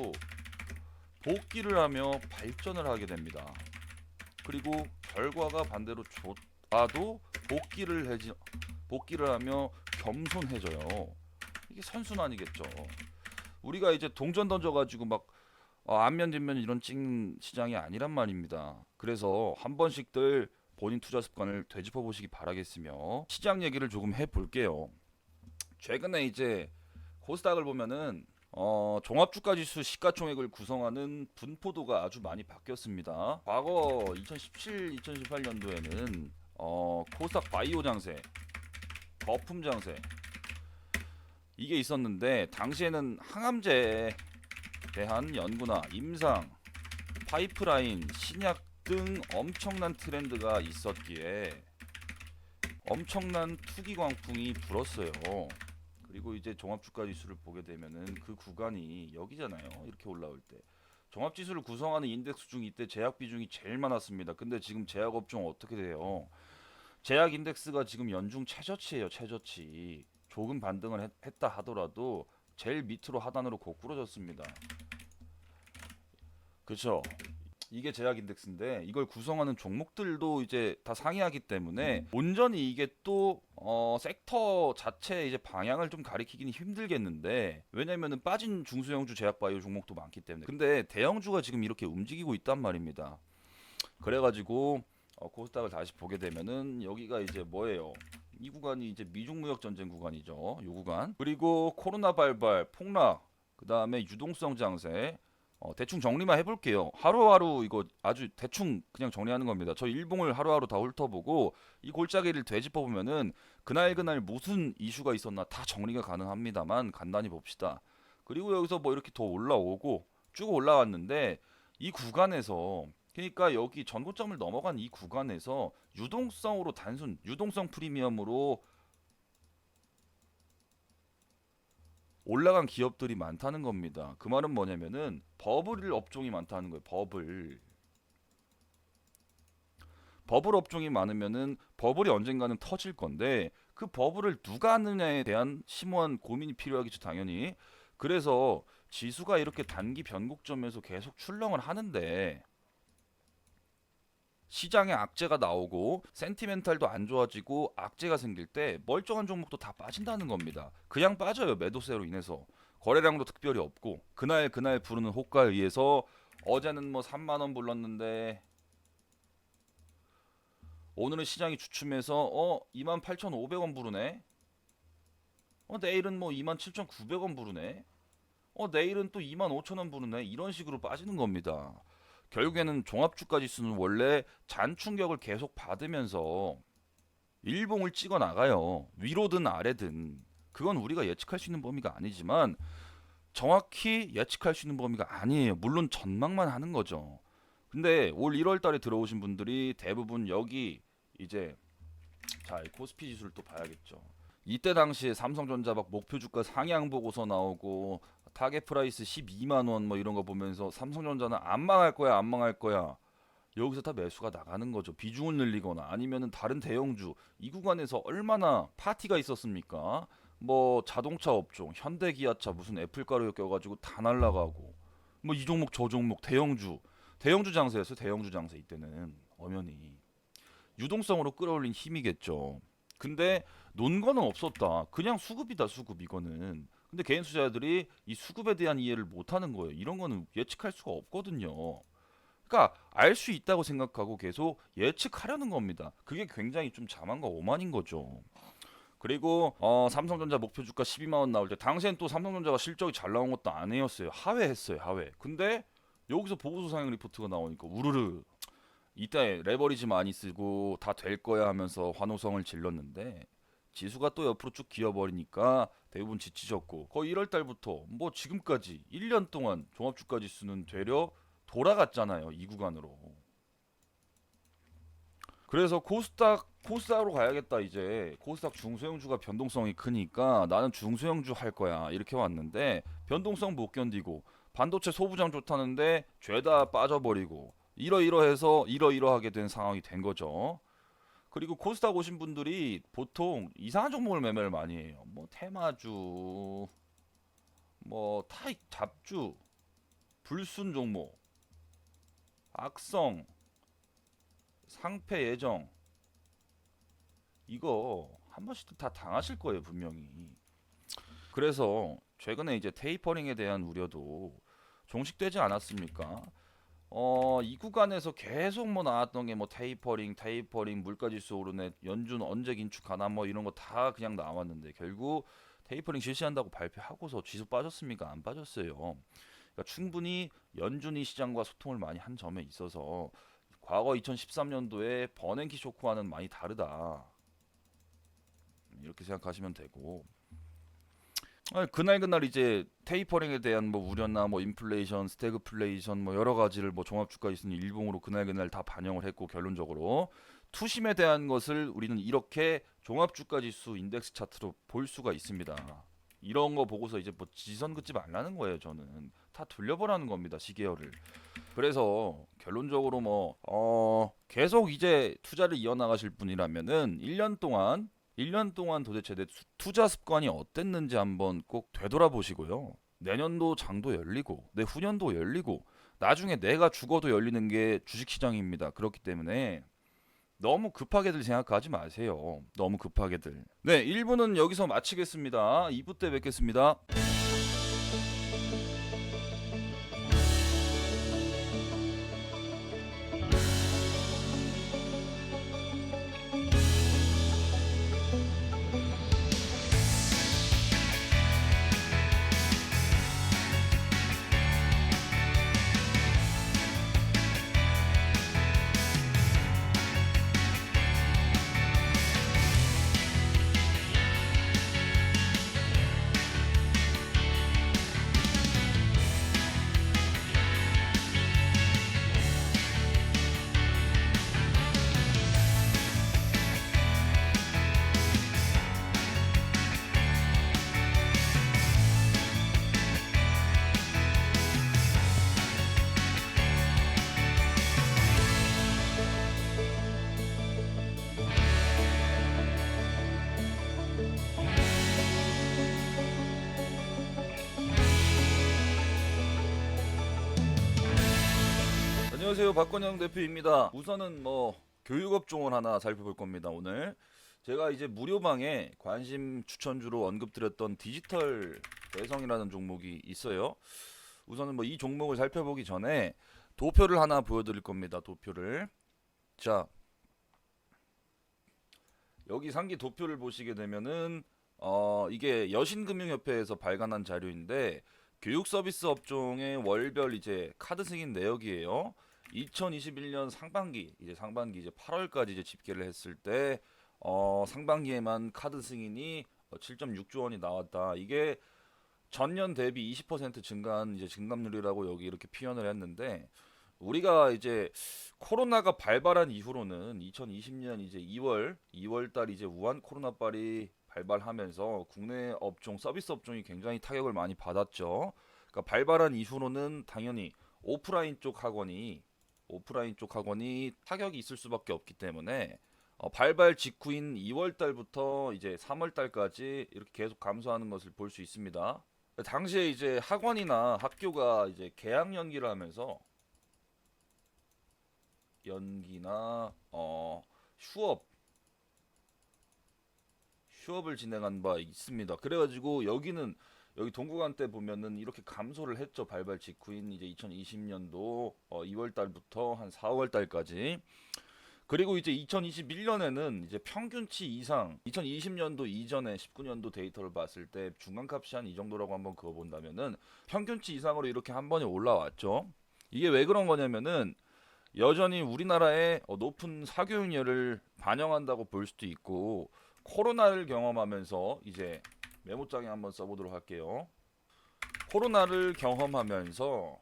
복기를 하며 발전을 하게 됩니다. 그리고 결과가 반대로 좋아도 복기를 하며 겸손해져요. 이게 선순환이겠죠. 우리가 이제 동전 던져가지고 막 안면 뒷면 이런 찍는 시장이 아니란 말입니다. 그래서 한 번씩들 본인 투자 습관을 되짚어 보시기 바라겠으며 시장 얘기를 조금 해볼게요. 최근에 이제 코스닥을 보면은 종합주가지수 시가총액을 구성하는 분포도가 아주 많이 바뀌었습니다. 과거 2017, 2018년도에는 코스닥 바이오 장세, 거품 장세 이게 있었는데 당시에는 항암제에 대한 연구나 임상, 파이프라인, 신약 등 엄청난 트렌드가 있었기에 엄청난 투기 광풍이 불었어요. 그리고 이제 종합주가지수를 보게 되면은 그 구간이 여기잖아요. 이렇게 올라올 때 종합지수를 구성하는 인덱스 중 이때 제약 비중이 제일 많았습니다. 근데 지금 제약 업종 어떻게 돼요? 제약 인덱스가 지금 연중 최저치예요. 최저치. 조금 반등을 했다 하더라도 제일 밑으로 하단으로 고꾸러졌습니다. 그렇죠? 이게 제약 인덱스인데 이걸 구성하는 종목들도 이제 다 상이하기 때문에 온전히 이게 또 섹터 자체 이제 방향을 좀 가리키기는 힘들겠는데 왜냐면은 빠진 중소형주 제약 바이오 종목도 많기 때문에 근데 대형주가 지금 이렇게 움직이고 있단 말입니다. 그래가지고 코스닥을 다시 보게 되면은 여기가 이제 뭐예요? 이 구간이 이제 미중 무역 전쟁 구간이죠. 이 구간. 그리고 코로나 발발, 폭락, 그 다음에 유동성 장세. 대충 정리만 해볼게요. 하루하루 이거 아주 대충 그냥 정리하는 겁니다. 저 일봉을 하루하루 다 훑어보고 이 골짜기를 되짚어보면은 그날 무슨 이슈가 있었나 다 정리가 가능합니다만 간단히 봅시다. 그리고 여기서 뭐 이렇게 더 올라오고 쭉 올라왔는데 이 구간에서 그러니까 여기 전고점을 넘어간 이 구간에서 유동성으로 단순 유동성 프리미엄으로 올라간 기업들이 많다는 겁니다. 그 말은 뭐냐면은 버블 업종이 많다는 거예요. 버블 업종이 많으면은 버블이 언젠가는 터질 건데 그 버블을 누가 하느냐에 대한 심오한 고민이 필요하겠죠, 당연히. 그래서 지수가 이렇게 단기 변곡점에서 계속 출렁을 하는데 시장에 악재가 나오고 센티멘탈도 안 좋아지고 악재가 생길 때 멀쩡한 종목도 다 빠진다는 겁니다. 그냥 빠져요. 매도세로 인해서. 거래량도 특별히 없고 그날 부르는 호가에 의해서 어제는 뭐 3만 원 불렀는데 오늘은 시장이 주춤해서 28,500원 부르네. 내일은 뭐 27,900원 부르네. 내일은 또 25,000원 부르네. 이런 식으로 빠지는 겁니다. 결국에는 종합주가 지수는 원래 잔충격을 계속 받으면서 일봉을 찍어 나가요. 위로든 아래든. 그건 우리가 예측할 수 있는 범위가 아니지만 정확히 예측할 수 있는 범위가 아니에요. 물론 전망만 하는 거죠. 근데 올 1월 달에 들어오신 분들이 대부분 여기 이제 자, 이 코스피 지수를 또 봐야겠죠. 이때 당시에 삼성전자 막 목표 주가 상향 보고서 나오고 타겟 프라이스 12만 원 뭐 이런 거 보면서 삼성전자는 안 망할 거야, 안 망할 거야. 여기서 다 매수가 나가는 거죠. 비중을 늘리거나 아니면은 다른 대형주 이 구간에서 얼마나 파티가 있었습니까? 뭐 자동차 업종, 현대기아차 무슨 애플가루 껴가지고 다 날라가고 뭐 이 종목 저 종목 대형주 장세였어요. 대형주 장세 이때는 엄연히 유동성으로 끌어올린 힘이겠죠. 근데 논거는 없었다. 그냥 수급이다, 수급 이거는. 근데 개인 투자자들이 이 수급에 대한 이해를 못하는 거예요. 이런 거는 예측할 수가 없거든요. 그러니까 알 수 있다고 생각하고 계속 예측하려는 겁니다. 그게 굉장히 좀 자만과 오만인 거죠. 그리고 삼성전자 목표 주가 12만 원 나올 때 당시엔 또 삼성전자가 실적이 잘 나온 것도 아니었어요. 하회했어요, 하회. 근데 여기서 보고서 상향 리포트가 나오니까 우르르 이때 레버리지 많이 쓰고 다 될 거야 하면서 환호성을 질렀는데 지수가 또 옆으로 쭉 기어버리니까 대부분 지치셨고 거의 1월 달부터 뭐 지금까지 1년 동안 종합주가 지수는 되려 돌아갔잖아요. 이 구간으로. 그래서 코스닥으로 가야겠다 이제. 코스닥 중소형주가 변동성이 크니까 나는 중소형주 할 거야 이렇게 왔는데 변동성 못 견디고 반도체 소부장 좋다는데 죄다 빠져버리고 이러이러해서 이러이러하게 된 상황이 된 거죠. 그리고 코스닥 오신 분들이 보통 이상한 종목을 매매를 많이 해요. 뭐 테마주, 뭐 타익 잡주, 불순 종목, 악성, 상패 예정 이거 한 번씩 다 당하실 거예요 분명히. 그래서 최근에 이제 테이퍼링에 대한 우려도 종식되지 않았습니까? 이 구간에서 계속 뭐 나왔던 게 뭐 테이퍼링 물가지수 오르네 연준 언제 긴축하나 뭐 이런 거 다 그냥 나왔는데 결국 테이퍼링 실시한다고 발표하고서 지수 빠졌습니까? 안 빠졌어요. 그러니까 충분히 연준이 시장과 소통을 많이 한 점에 있어서 과거 2013년도에 버냉키 쇼크와는 많이 다르다. 이렇게 생각하시면 되고 그날 이제 테이퍼링에 대한 뭐 우려나 뭐 인플레이션, 스태그플레이션 뭐 여러 가지를 뭐 종합주가 있으니 일봉으로 그날 다 반영을 했고 결론적으로 투심에 대한 것을 우리는 이렇게 종합주가 지수 인덱스 차트로 볼 수가 있습니다. 이런 거 보고서 이제 뭐 지선 긋지 말라는 거예요. 저는 다 돌려보라는 겁니다. 시계열을. 그래서 결론적으로 뭐 계속 이제 투자를 이어나가실 분이라면은 1년 동안 도대체 내 투자 습관이 어땠는지 한번 꼭 되돌아보시고요. 내년도 장도 열리고 내후년도 열리고 나중에 내가 죽어도 열리는 게 주식시장입니다. 그렇기 때문에 너무 급하게들 생각하지 마세요. 너무 급하게들. 네, 1부는 여기서 마치겠습니다. 2부 때 뵙겠습니다. 안녕하세요, 박건영 대표입니다. 우선은 교육업종을 하나 살펴볼 겁니다. 오늘 제가 이제 무료방에 관심 추천주로 언급드렸던 디지털 배송이라는 종목이 있어요. 우선은 이 종목을 살펴보기 전에 도표를 하나 보여드릴 겁니다. 도표를. 자, 여기 상기 도표를 보시게 되면은 이게 여신금융협회에서 발간한 자료인데 교육 서비스 업종의 월별 이제 카드 승인 내역이에요. 2021년 상반기 이제 8월까지 이제 집계를 했을 때 상반기에만 카드 승인이 7.6조 원이 나왔다. 이게 전년 대비 20% 증가한 이제 증감률이라고 여기 이렇게 표현을 했는데, 우리가 이제 코로나가 발발한 이후로는 2020년 이제 2월 달 이제 우한 코로나발이 발발하면서 국내 업종 서비스 업종이 굉장히 타격을 많이 받았죠. 그러니까 발발한 이후로는 당연히 오프라인 쪽 학원이 타격이 있을 수밖에 없기 때문에 발발 직후인 2월 달부터 이제 3월 달까지 이렇게 계속 감소하는 것을 볼 수 있습니다. 당시에 이제 학원이나 학교가 이제 개학 연기를 하면서 휴업을 진행한 바 있습니다. 그래가지고 여기 동구간 때 보면은 이렇게 감소를 했죠. 발발 직후인 이제 2020년도 2월 달부터 한 4월 달까지. 그리고 이제 2021년에는 이제 평균치 이상, 2020년도 이전에 19년도 데이터를 봤을 때 중간값이 한 이 정도라고 한번 그어본다면은 평균치 이상으로 이렇게 한 번에 올라왔죠. 이게 왜 그런 거냐면은 여전히 우리나라의 높은 사교육열을 반영한다고 볼 수도 있고, 코로나를 경험하면서 이제 메모장에 한번 써보도록 할게요. 코로나를 경험하면서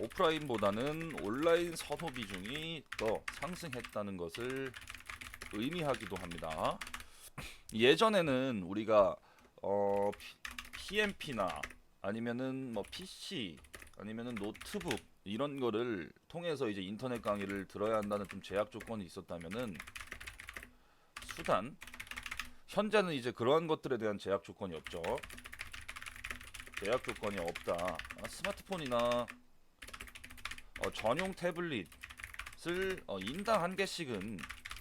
오프라인보다는 온라인 선호 비중이 더 상승했다는 것을 의미하기도 합니다. 예전에는 우리가 PMP나 아니면은 PC 아니면은 노트북 이런 거를 통해서 이제 인터넷 강의를 들어야 한다는 좀 제약 조건이 있었다면은 현재는 이제 그러한 것들에 대한 제약 조건이 없죠. 제약 조건이 없다. 스마트폰이나 전용 태블릿을 인당 한 개씩은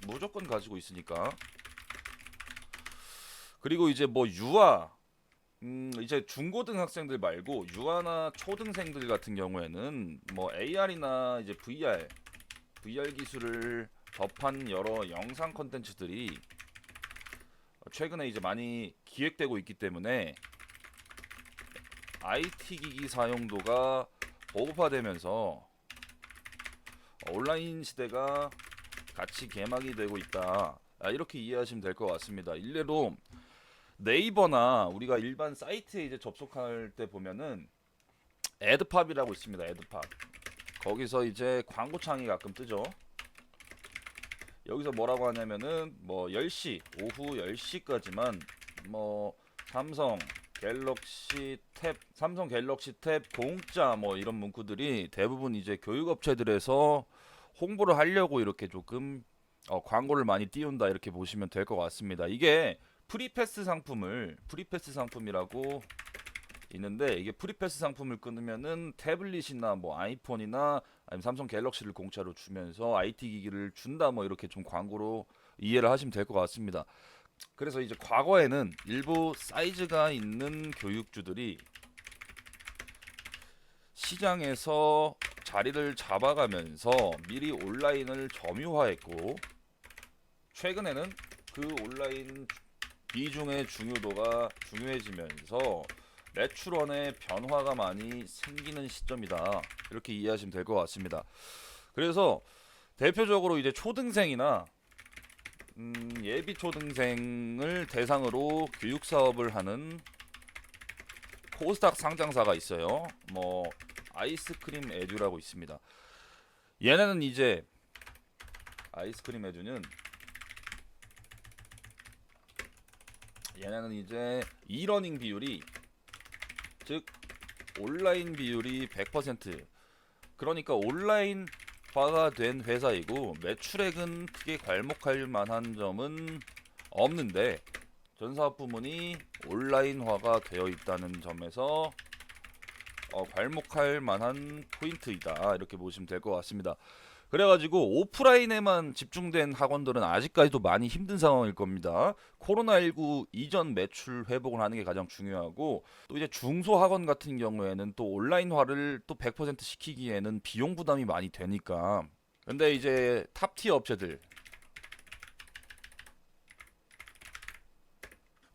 무조건 가지고 있으니까. 그리고 이제 유아, 이제 중고등학생들 말고 유아나 초등생들 같은 경우에는 AR이나 이제 VR 기술을 접한 여러 영상 콘텐츠들이 최근에 이제 많이 기획되고 있기 때문에 IT 기기 사용도가 보급화되면서 온라인 시대가 같이 개막이 되고 있다. 이렇게 이해하시면 될 것 같습니다. 일례로 네이버나 우리가 일반 사이트에 이제 접속할 때 보면은 애드팝이라고 있습니다. 애드팝. 거기서 이제 광고창이 가끔 뜨죠. 여기서 뭐라고 하냐면은 10시, 오후 10시까지만 삼성 갤럭시 탭 공짜 이런 문구들이 대부분 이제 교육업체들에서 홍보를 하려고 이렇게 조금 광고를 많이 띄운다, 이렇게 보시면 될 것 같습니다. 이게 프리패스 상품이라고 있는데, 이게 프리패스 상품을 끊으면은 태블릿이나 아이폰이나 아니면 삼성 갤럭시를 공짜로 주면서 IT 기기를 준다, 이렇게 좀 광고로 이해를 하시면 될 것 같습니다. 그래서 이제 과거에는 일부 사이즈가 있는 교육주들이 시장에서 자리를 잡아가면서 미리 온라인을 점유화했고, 최근에는 그 온라인 비중의 중요해지면서 매출원의 변화가 많이 생기는 시점이다, 이렇게 이해하시면 될 것 같습니다. 그래서 대표적으로 이제 초등생이나 예비 초등생을 대상으로 교육 사업을 하는 코스닥 상장사가 있어요. 아이스크림 에듀라고 있습니다. 얘네는 이제 아이스크림 에듀는 이러닝 비율이, 즉 온라인 비율이 100%, 그러니까 온라인화가 된 회사이고 매출액은 크게 괄목할 만한 점은 없는데 전사업 부문이 온라인화가 되어 있다는 점에서 괄목할 만한 포인트이다 이렇게 보시면 될 것 같습니다. 그래가지고 오프라인에만 집중된 학원들은 아직까지도 많이 힘든 상황일 겁니다. 코로나19 이전 매출 회복을 하는 게 가장 중요하고, 또 이제 중소 학원 같은 경우에는 또 온라인화를 또 100% 시키기에는 비용 부담이 많이 되니까. 근데 이제 탑티어 업체들,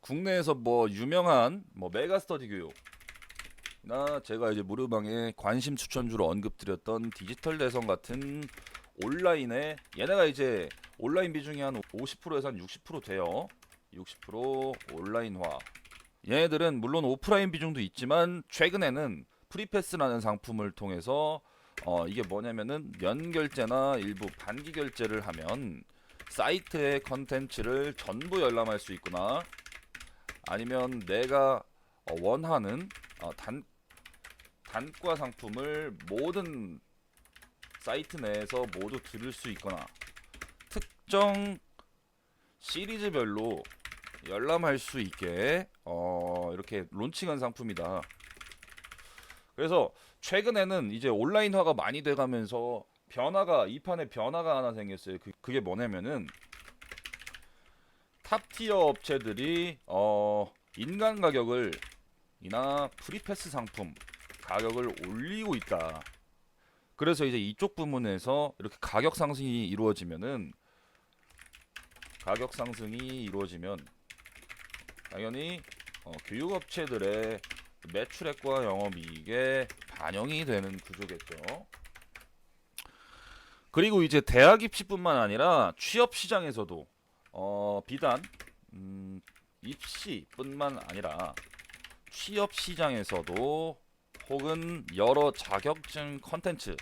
국내에서 뭐 유명한 뭐 메가스터디 교육나 제가 이제 무료방에 관심 추천주로 언급드렸던 디지털 대성 같은 온라인에, 얘네가 이제 온라인 비중이 한 50%에서 한 60% 돼요. 60% 온라인화. 얘네들은 물론 오프라인 비중도 있지만 최근에는 프리패스라는 상품을 통해서 이게 뭐냐면은 면결제나 일부 반기 결제를 하면 사이트의 컨텐츠를 전부 열람할 수 있구나, 아니면 내가 원하는 단과 상품을 모든 사이트 내에서 모두 들을 수 있거나 특정 시리즈별로 열람할 수 있게 이렇게 론칭한 상품이다. 그래서 최근에는 이제 온라인화가 많이 돼가면서 이 판에 변화가 하나 생겼어요. 그게 뭐냐면은 탑티어 업체들이 인간 가격을 이나 프리패스 상품 가격을 올리고 있다. 그래서 이제 이쪽 부문에서 이렇게 가격 상승이 이루어지면 당연히 교육업체들의 매출액과 영업이익에 반영이 되는 구조겠죠. 그리고 이제 대학 입시뿐만 아니라 취업 시장에서도 비단 입시뿐만 아니라 취업 시장에서도 혹은 여러 자격증 컨텐츠에서도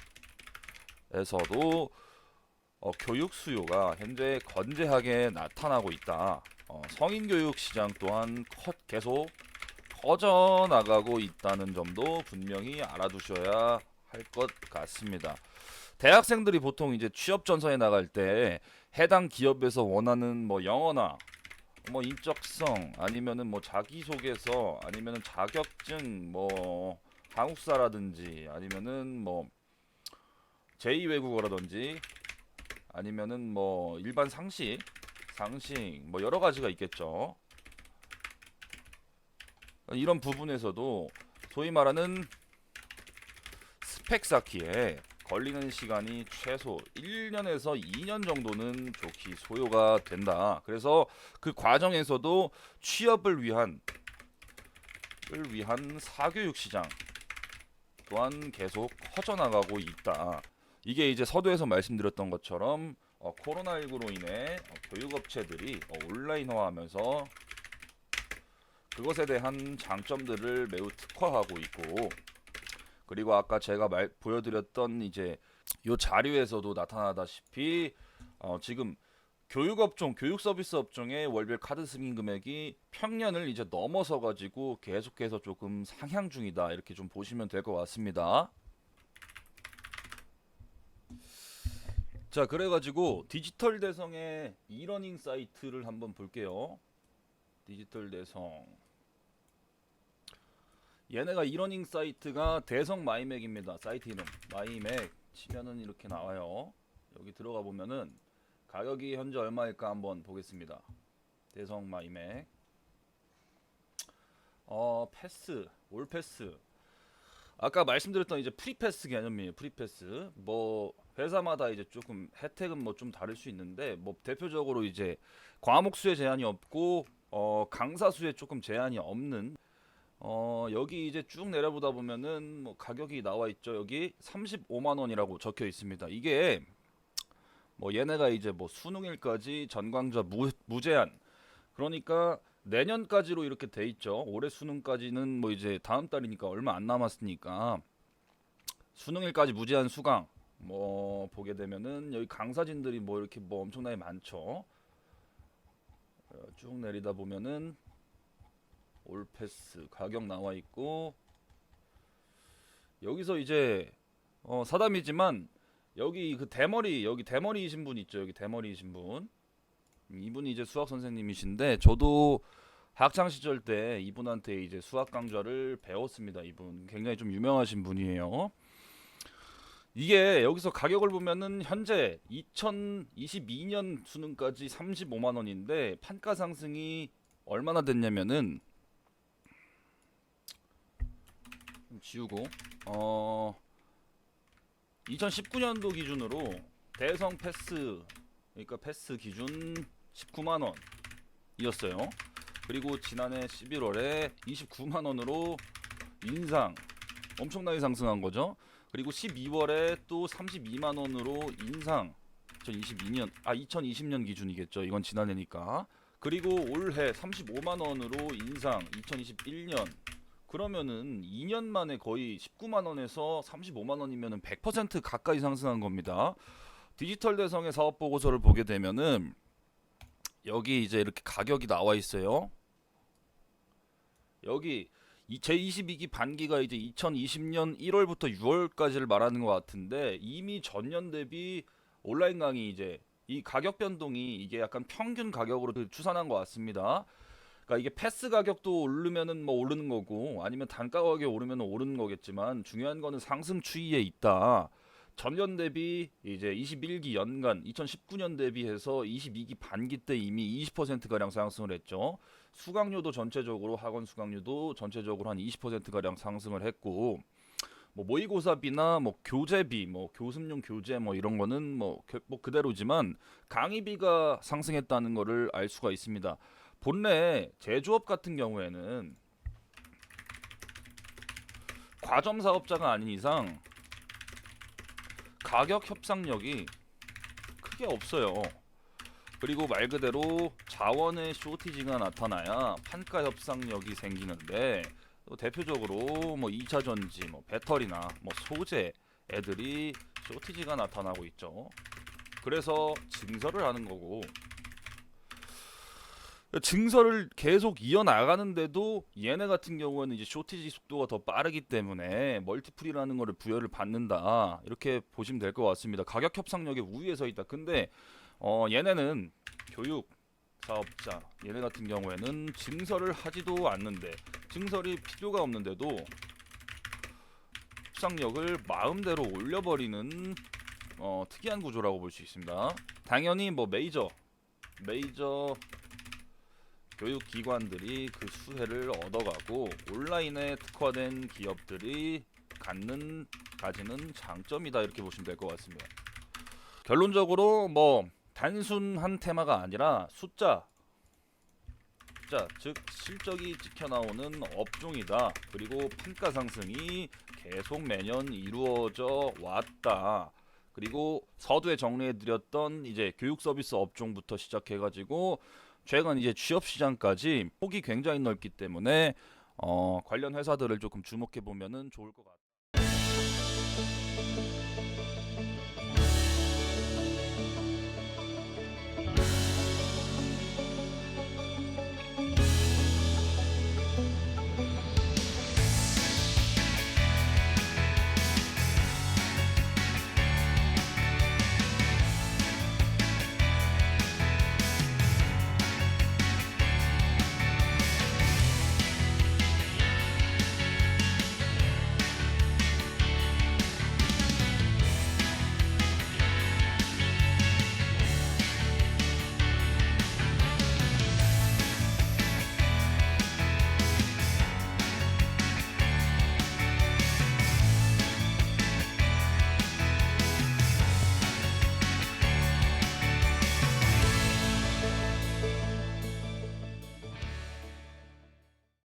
교육 수요가 현재 건재하게 나타나고 있다. 성인 교육 시장 또한 계속 퍼져나가고 있다는 점도 분명히 알아두셔야 할 것 같습니다. 대학생들이 보통 이제 취업 전선에 나갈 때 해당 기업에서 원하는 뭐 영어나 뭐 인적성, 아니면은 뭐 자기소개서, 아니면은 자격증, 뭐 한국사라든지, 아니면은 뭐 제2외국어라든지, 아니면은 뭐 일반 상식 뭐 여러 가지가 있겠죠. 이런 부분에서도 소위 말하는 스펙 쌓기에 걸리는 시간이 최소 1년에서 2년 정도는 좋게 소요가 된다. 그래서 그 과정에서도 취업을 위한 사교육 시장 또한 계속 커져나가고 있다. 이게 이제 서두에서 말씀드렸던 것처럼 코로나19로 인해 교육업체들이 온라인화하면서 그것에 대한 장점들을 매우 특화하고 있고, 그리고 아까 제가 보여드렸던 이제 요 자료에서도 나타나다시피 지금 교육업종, 교육 서비스 업종의 월별 카드 승인 금액이 평년을 이제 넘어서 가지고 계속해서 조금 상향 중이다, 이렇게 좀 보시면 될 것 같습니다. 자, 그래가지고 디지털 대성의 이러닝 사이트를 한번 볼게요. 디지털 대성, 얘네가 이러닝 사이트가 대성 마이맥입니다. 사이트 이름 마이맥 치면은 이렇게 나와요. 여기 들어가 보면은 가격이 현재 얼마일까 한번 보겠습니다. 대성 마이맥 패스, 올 패스, 아까 말씀드렸던 이제 프리패스 개념이에요. 프리패스 뭐 회사마다 이제 조금 혜택은 뭐 좀 다를 수 있는데, 뭐 대표적으로 이제 과목 수에 제한이 없고 강사 수에 조금 제한이 없는, 여기 이제 쭉 내려보다 보면은 뭐 가격이 나와 있죠. 여기 35만 원이라고 적혀 있습니다. 이게 뭐 얘네가 이제 뭐 수능일까지 전광자 무제한, 그러니까 내년까지로 이렇게 돼 있죠. 올해 수능까지는 뭐 이제 다음 달이니까 얼마 안 남았으니까 수능일까지 무제한 수강, 뭐 보게 되면은 여기 강사진들이 뭐 이렇게 뭐 엄청나게 많죠. 쭉 내리다 보면은 올패스 가격 나와 있고, 여기서 이제 사담이지만 여기 여기 대머리이신 분 있죠. 여기 대머리이신 분, 이분이 이제 수학 선생님이신데, 저도 학창 시절 때 이분한테 이제 수학 강좌를 배웠습니다. 이분 굉장히 좀 유명하신 분이에요. 이게 여기서 가격을 보면은 현재 2022년 수능까지 35만 원인데 판가 상승이 얼마나 됐냐면은 좀 지우고 2019년도 기준으로 대성 패스 그러니까 패스 기준 19만 원이었어요. 그리고 지난해 11월에 29만 원으로 인상 엄청나게 상승한 거죠. 그리고 12월에 또 32만 원으로 인상 2020년 기준이겠죠. 이건 지난해니까. 그리고 올해 35만 원으로 인상 2021년 그러면은 2년 만에 거의 19만 원에서 35만 원이면은 100% 가까이 상승한 겁니다. 디지털 대성의 사업 보고서를 보게 되면은 여기 이제 이렇게 가격이 나와 있어요. 여기 제22기 반기가 이제 2020년 1월부터 6월까지를 말하는 것 같은데 이미 전년 대비 온라인 강의 이제 이 가격 변동이 이게 약간 평균 가격으로 추산한 것 같습니다. 그러니까 이게 패스 가격도 오르면은 뭐 오르는 거고 아니면 단가 가격이 오르면 오르는 거겠지만 중요한 거는 상승 추이에 있다. 전년 대비 이제 21기 연간 2019년 대비해서 22기 반기 때 이미 20% 가량 상승을 했죠. 수강료도 전체적으로 학원 수강료도 전체적으로 한 20% 가량 상승을 했고 뭐 모의고사비나 뭐 교재비 뭐 교습용 교재 뭐 이런 거는 뭐 그대로지만 강의비가 상승했다는 거를 알 수가 있습니다. 본래 제조업 같은 경우에는 과점 사업자가 아닌 이상 가격 협상력이 크게 없어요. 그리고 말 그대로 자원의 쇼티지가 나타나야 판가 협상력이 생기는데 또 대표적으로 뭐 2차 전지, 뭐 배터리나 뭐 소재 애들이 쇼티지가 나타나고 있죠. 그래서 증설을 하는 거고 증설을 계속 이어나가는데도 얘네 같은 경우에는 이제 쇼티지 속도가 더 빠르기 때문에 멀티플이라는 거를 부여를 받는다 이렇게 보시면 될 것 같습니다. 가격 협상력의 우위에 서 있다. 근데 얘네는 교육 사업자 얘네 같은 경우에는 증설을 하지도 않는데 증설이 필요가 없는데도 협상력을 마음대로 올려버리는 특이한 구조라고 볼 수 있습니다. 당연히 뭐 메이저 교육기관들이 그 수혜를 얻어가고 온라인에 특화된 기업들이 가지는 장점이다 이렇게 보시면 될 것 같습니다. 결론적으로 뭐 단순한 테마가 아니라 숫자 즉 실적이 찍혀 나오는 업종이다. 그리고 판가 상승이 계속 매년 이루어져 왔다. 그리고 서두에 정리해드렸던 이제 교육 서비스 업종부터 시작해가지고 최근 이제 취업 시장까지 폭이 굉장히 넓기 때문에 관련 회사들을 조금 주목해 보면은 좋을 것 같아요.